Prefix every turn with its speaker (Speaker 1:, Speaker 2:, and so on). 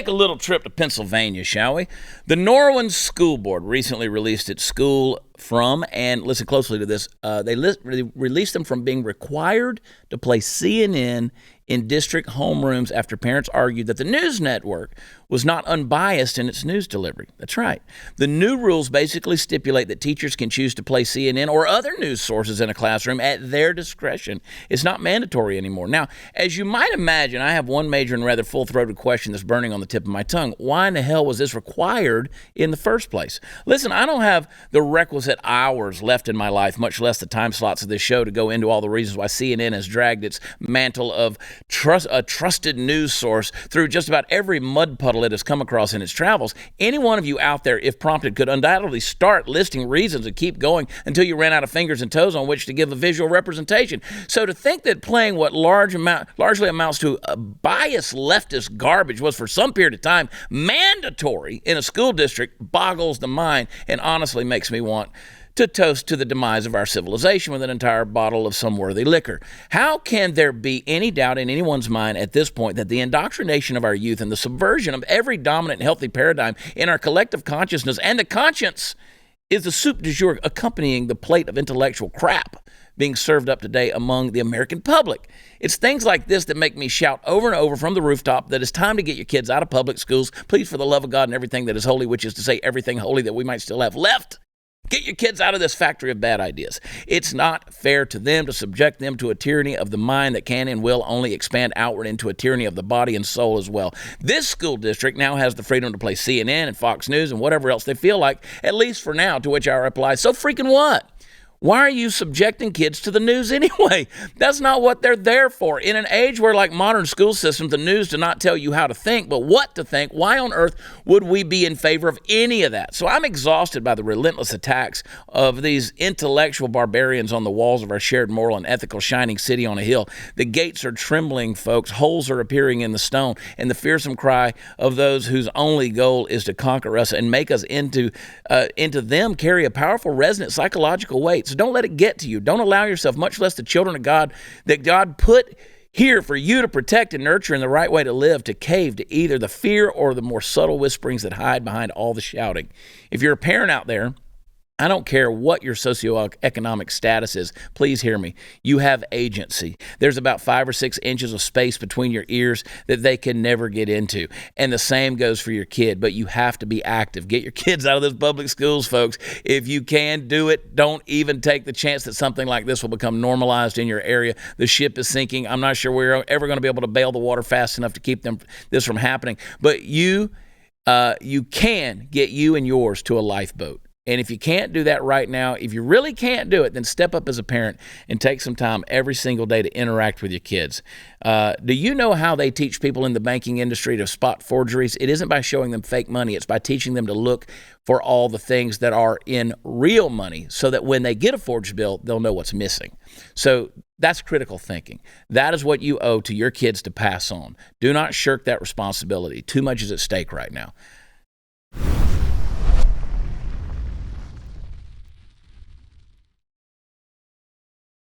Speaker 1: take a little trip to Pennsylvania, shall we? The Norwin School Board recently released its school from, and listen closely to this, they released them from being required to play CNN in district homerooms after parents argued that the news network was not unbiased in its news delivery. That's right. The new rules basically stipulate that teachers can choose to play CNN or other news sources in a classroom at their discretion. It's not mandatory anymore. Now, as you might imagine, I have one major and rather full-throated question that's burning on the tip of my tongue. Why in the hell was this required in the first place? Listen, I don't have the requisite hours left in my life, much less the time slots of this show, to go into all the reasons why CNN has dragged its mantle of a trusted news source through just about every mud puddle it has come across in its travels. Any one of you out there, if prompted, could undoubtedly start listing reasons and keep going until you ran out of fingers and toes on which to give a visual representation. So to think that playing what largely amounts to a biased leftist garbage was for some period of time mandatory in a school district boggles the mind and honestly makes me want to toast to the demise of our civilization with an entire bottle of some worthy liquor. How can there be any doubt in anyone's mind at this point that the indoctrination of our youth and the subversion of every dominant and healthy paradigm in our collective consciousness and the conscience is the soup du jour accompanying the plate of intellectual crap being served up today among the American public? It's things like this that make me shout over and over from the rooftop that it's time to get your kids out of public schools, please, for the love of God and everything that is holy, which is to say everything holy that we might still have left. Get your kids out of this factory of bad ideas. It's not fair to them to subject them to a tyranny of the mind that can and will only expand outward into a tyranny of the body and soul as well. This school district now has the freedom to play CNN and Fox News and whatever else they feel like, at least for now, to which I reply, so freaking what? Why are you subjecting kids to the news anyway? That's not what they're there for. In an age where, like modern school systems, the news do not tell you how to think, but what to think, why on earth would we be in favor of any of that? So I'm exhausted by the relentless attacks of these intellectual barbarians on the walls of our shared moral and ethical shining city on a hill. The gates are trembling, folks. Holes are appearing in the stone, and the fearsome cry of those whose only goal is to conquer us and make us into them carry a powerful, resonant psychological weight. So don't let it get to you. Don't allow yourself, much less the children of God that God put here for you to protect and nurture in the right way to live, to cave to either the fear or the more subtle whisperings that hide behind all the shouting. If you're a parent out there, I don't care what your socioeconomic status is. Please hear me. You have agency. There's about 5 or 6 inches of space between your ears that they can never get into. And the same goes for your kid, but you have to be active. Get your kids out of those public schools, folks. If you can do it, don't even take the chance that something like this will become normalized in your area. The ship is sinking. I'm not sure we're ever going to be able to bail the water fast enough to keep this from happening. But you can get you and yours to a lifeboat. And if you can't do that right now, if you really can't do it, then step up as a parent and take some time every single day to interact with your kids. Do you know how they teach people in the banking industry to spot forgeries? It isn't by showing them fake money. It's by teaching them to look for all the things that are in real money so that when they get a forged bill, they'll know what's missing. So that's critical thinking. That is what you owe to your kids to pass on. Do not shirk that responsibility. Too much is at stake right now.